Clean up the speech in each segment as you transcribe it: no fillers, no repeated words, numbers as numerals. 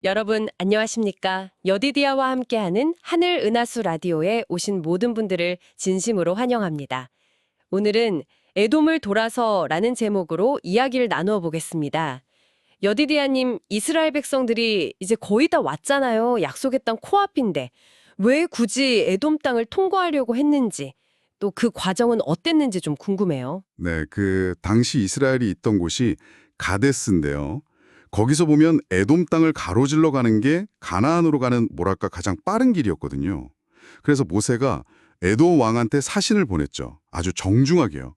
여러분 안녕하십니까? 여디디아와 함께하는 하늘 은하수 라디오에 오신 모든 분들을 진심으로 환영합니다. 오늘은 에돔을 돌아서라는 제목으로 이야기를 나누어 보겠습니다. 여디디아님, 이스라엘 백성들이 이제 거의 다 왔잖아요. 약속의 땅 코앞인데 왜 굳이 에돔 땅을 통과하려고 했는지, 또 그 과정은 어땠는지 좀 궁금해요. 네, 당시 이스라엘이 있던 곳이 가데스인데요. 거기서 보면 에돔 땅을 가로질러 가는 게 가나안으로 가는 뭐랄까 가장 빠른 길이었거든요. 그래서 모세가 에돔 왕한테 사신을 보냈죠. 아주 정중하게요.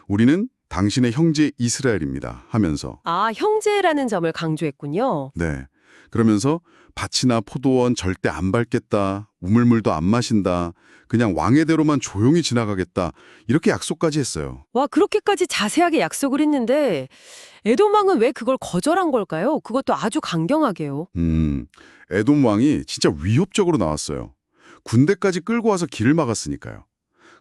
우리는 당신의 형제 이스라엘입니다 하면서. 아, 형제라는 점을 강조했군요. 네. 그러면서 밭이나 포도원 절대 안 밟겠다. 우물물도 안 마신다. 그냥 왕의 대로만 조용히 지나가겠다. 이렇게 약속까지 했어요. 와, 그렇게까지 자세하게 약속을 했는데 에돔 왕은 왜 그걸 거절한 걸까요? 그것도 아주 강경하게요. 에돔 왕이 진짜 위협적으로 나왔어요. 군대까지 끌고 와서 길을 막았으니까요.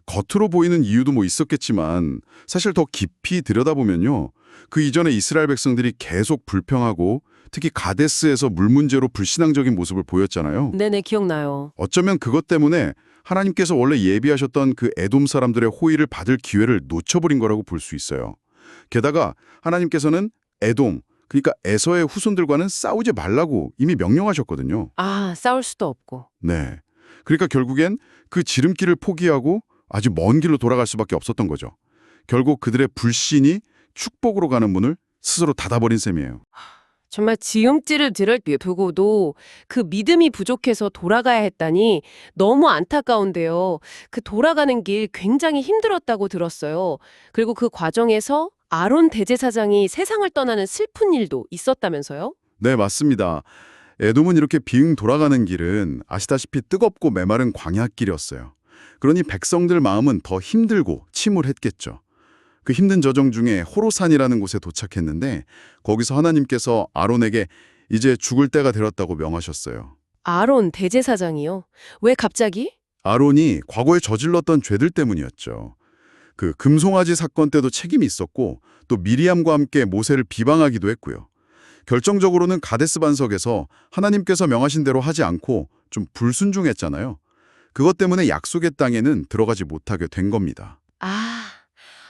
겉으로 보이는 이유도 뭐 있었겠지만 사실 더 깊이 들여다보면요. 그 이전에 이스라엘 백성들이 계속 불평하고 특히 가데스에서 물 문제로 불신앙적인 모습을 보였잖아요. 네네, 기억나요. 어쩌면 그것 때문에 하나님께서 원래 예비하셨던 그 에돔 사람들의 호의를 받을 기회를 놓쳐버린 거라고 볼 수 있어요. 게다가 하나님께서는 에돔, 그러니까 에서의 후손들과는 싸우지 말라고 이미 명령하셨거든요. 아, 싸울 수도 없고. 네. 그러니까 결국엔 그 지름길을 포기하고 아주 먼 길로 돌아갈 수밖에 없었던 거죠. 결국 그들의 불신이 축복으로 가는 문을 스스로 닫아버린 셈이에요. 정말 지음길을 들을 두고도 그 믿음이 부족해서 돌아가야 했다니 너무 안타까운데요. 그 돌아가는 길 굉장히 힘들었다고 들었어요. 그리고 그 과정에서 아론 대제사장이 세상을 떠나는 슬픈 일도 있었다면서요? 네, 맞습니다. 에돔은 이렇게 빙 돌아가는 길은 아시다시피 뜨겁고 메마른 광야길이었어요. 그러니 백성들 마음은 더 힘들고 침울했겠죠. 그 힘든 저정 중에 호로산이라는 곳에 도착했는데 거기서 하나님께서 아론에게 이제 죽을 때가 되었다고 명하셨어요. 아론 대제사장이요? 왜 갑자기? 아론이 과거에 저질렀던 죄들 때문이었죠. 그 금송아지 사건 때도 책임이 있었고 또 미리암과 함께 모세를 비방하기도 했고요. 결정적으로는 가데스 반석에서 하나님께서 명하신 대로 하지 않고 좀 불순종했잖아요. 그것 때문에 약속의 땅에는 들어가지 못하게 된 겁니다. 아,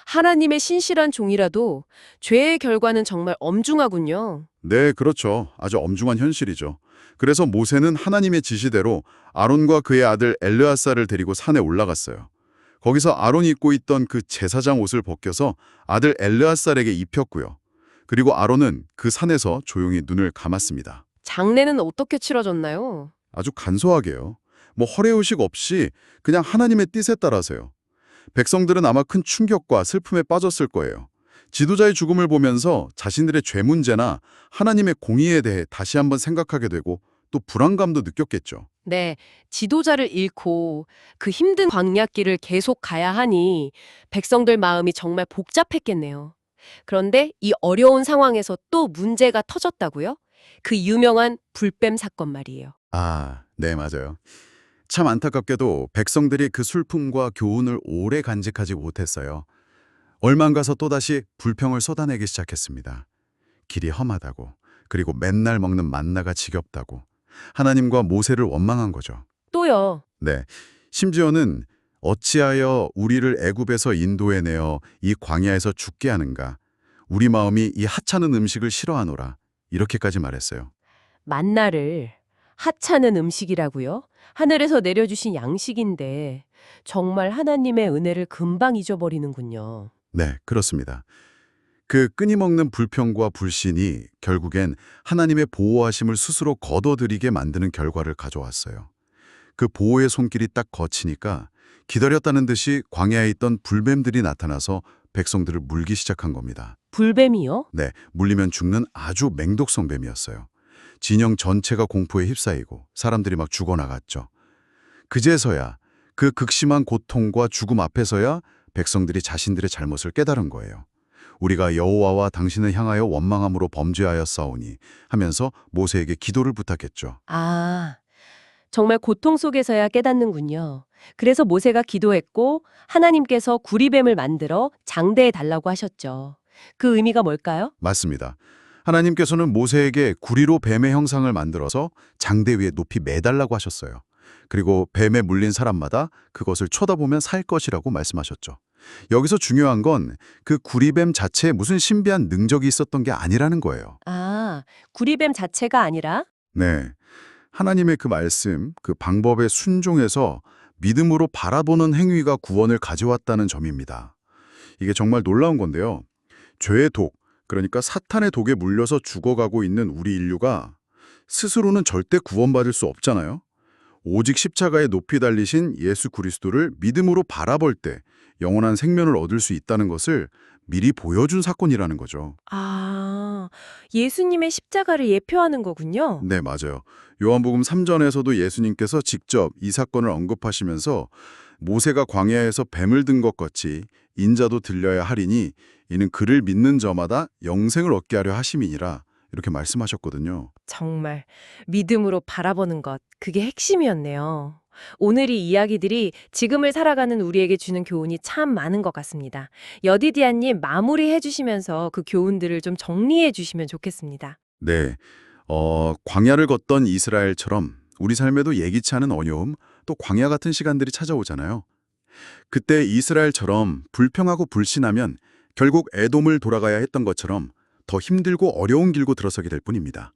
하나님의 신실한 종이라도 죄의 결과는 정말 엄중하군요. 네, 그렇죠. 아주 엄중한 현실이죠. 그래서 모세는 하나님의 지시대로 아론과 그의 아들 엘르아사를 데리고 산에 올라갔어요. 거기서 아론이 입고 있던 그 제사장 옷을 벗겨서 아들 엘르아살에게 입혔고요. 그리고 아론은 그 산에서 조용히 눈을 감았습니다. 장례는 어떻게 치러졌나요? 아주 간소하게요. 뭐 허례의식 없이 그냥 하나님의 뜻에 따라서요. 백성들은 아마 큰 충격과 슬픔에 빠졌을 거예요. 지도자의 죽음을 보면서 자신들의 죄 문제나 하나님의 공의에 대해 다시 한번 생각하게 되고 또 불안감도 느꼈겠죠. 네, 지도자를 잃고 그 힘든 광야길을 계속 가야 하니 백성들 마음이 정말 복잡했겠네요. 그런데 이 어려운 상황에서 또 문제가 터졌다고요? 그 유명한 불뱀 사건 말이에요. 아, 네, 맞아요. 참 안타깝게도 백성들이 그 슬픔과 교훈을 오래 간직하지 못했어요. 얼마 안 가서 또다시 불평을 쏟아내기 시작했습니다. 길이 험하다고, 그리고 맨날 먹는 만나가 지겹다고, 하나님과 모세를 원망한 거죠. 또요. 네, 심지어는 어찌하여 우리를 애굽에서 인도해내어 이 광야에서 죽게 하는가, 우리 마음이 이 하찮은 음식을 싫어하노라, 이렇게까지 말했어요. 만나를 하찮은 음식이라고요? 하늘에서 내려주신 양식인데 정말 하나님의 은혜를 금방 잊어버리는군요. 네, 그렇습니다. 그 끊임없는 불평과 불신이 결국엔 하나님의 보호하심을 스스로 거둬들이게 만드는 결과를 가져왔어요. 그 보호의 손길이 딱 거치니까 기다렸다는 듯이 광야에 있던 불뱀들이 나타나서 백성들을 물기 시작한 겁니다. 불뱀이요? 네, 물리면 죽는 아주 맹독성 뱀이었어요. 진영 전체가 공포에 휩싸이고 사람들이 막 죽어나갔죠. 그제서야 그 극심한 고통과 죽음 앞에서야 백성들이 자신들의 잘못을 깨달은 거예요. 우리가 여호와와 당신을 향하여 원망함으로 범죄하였사오니 하면서 모세에게 기도를 부탁했죠. 아, 정말 고통 속에서야 깨닫는군요. 그래서 모세가 기도했고 하나님께서 구리뱀을 만들어 장대해 달라고 하셨죠. 그 의미가 뭘까요? 맞습니다. 하나님께서는 모세에게 구리로 뱀의 형상을 만들어서 장대 위에 높이 매달라고 하셨어요. 그리고 뱀에 물린 사람마다 그것을 쳐다보면 살 것이라고 말씀하셨죠. 여기서 중요한 건 그 구리뱀 자체에 무슨 신비한 능력이 있었던 게 아니라는 거예요. 아, 구리뱀 자체가 아니라? 네. 하나님의 그 말씀, 그 방법에 순종해서 믿음으로 바라보는 행위가 구원을 가져왔다는 점입니다. 이게 정말 놀라운 건데요. 죄의 독, 그러니까 사탄의 독에 물려서 죽어가고 있는 우리 인류가 스스로는 절대 구원받을 수 없잖아요. 오직 십자가에 높이 달리신 예수 그리스도를 믿음으로 바라볼 때 영원한 생명을 얻을 수 있다는 것을 미리 보여준 사건이라는 거죠. 아, 예수님의 십자가를 예표하는 거군요. 네, 맞아요. 요한복음 3전에서도 예수님께서 직접 이 사건을 언급하시면서 모세가 광야에서 뱀을 든 것 같이 인자도 들려야 하리니 이는 그를 믿는 저마다 영생을 얻게 하려 하심이니라 이렇게 말씀하셨거든요. 정말 믿음으로 바라보는 것, 그게 핵심이었네요. 오늘 이 이야기들이 지금을 살아가는 우리에게 주는 교훈이 참 많은 것 같습니다. 여디디아님 마무리해 주시면서 그 교훈들을 좀 정리해 주시면 좋겠습니다. 네, 광야를 걷던 이스라엘처럼 우리 삶에도 예기치 않은 어려움, 또 광야 같은 시간들이 찾아오잖아요. 그때 이스라엘처럼 불평하고 불신하면 결국 에돔을 돌아가야 했던 것처럼 더 힘들고 어려운 길고 들어서게 될 뿐입니다.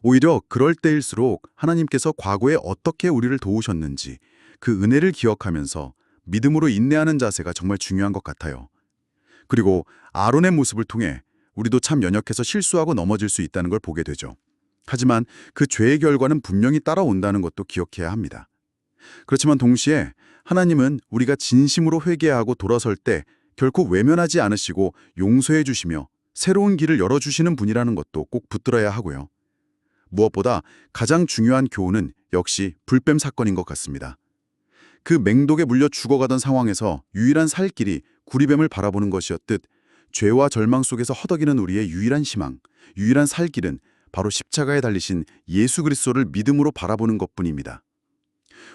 오히려 그럴 때일수록 하나님께서 과거에 어떻게 우리를 도우셨는지 그 은혜를 기억하면서 믿음으로 인내하는 자세가 정말 중요한 것 같아요. 그리고 아론의 모습을 통해 우리도 참 연약해서 실수하고 넘어질 수 있다는 걸 보게 되죠. 하지만 그 죄의 결과는 분명히 따라온다는 것도 기억해야 합니다. 그렇지만 동시에 하나님은 우리가 진심으로 회개하고 돌아설 때 결코 외면하지 않으시고 용서해 주시며 새로운 길을 열어주시는 분이라는 것도 꼭 붙들어야 하고요. 무엇보다 가장 중요한 교훈은 역시 불뱀 사건인 것 같습니다. 그 맹독에 물려 죽어가던 상황에서 유일한 살 길이 구리뱀을 바라보는 것이었듯 죄와 절망 속에서 허덕이는 우리의 유일한 희망, 유일한 살 길은 바로 십자가에 달리신 예수 그리스도를 믿음으로 바라보는 것뿐입니다.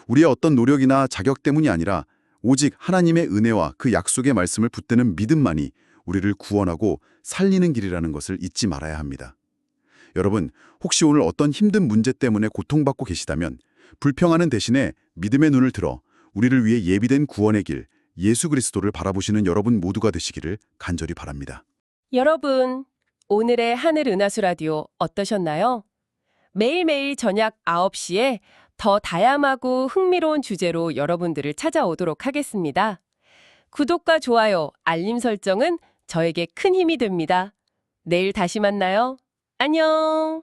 우리의 어떤 노력이나 자격 때문이 아니라 오직 하나님의 은혜와 그 약속의 말씀을 붙드는 믿음만이 우리를 구원하고 살리는 길이라는 것을 잊지 말아야 합니다. 여러분, 혹시 오늘 어떤 힘든 문제 때문에 고통받고 계시다면 불평하는 대신에 믿음의 눈을 들어 우리를 위해 예비된 구원의 길, 예수 그리스도를 바라보시는 여러분 모두가 되시기를 간절히 바랍니다. 여러분, 오늘의 하늘 은하수 라디오 어떠셨나요? 매일매일 저녁 9시에 더 다양하고 흥미로운 주제로 여러분들을 찾아오도록 하겠습니다. 구독과 좋아요, 알림 설정은 저에게 큰 힘이 됩니다. 내일 다시 만나요. 안녕!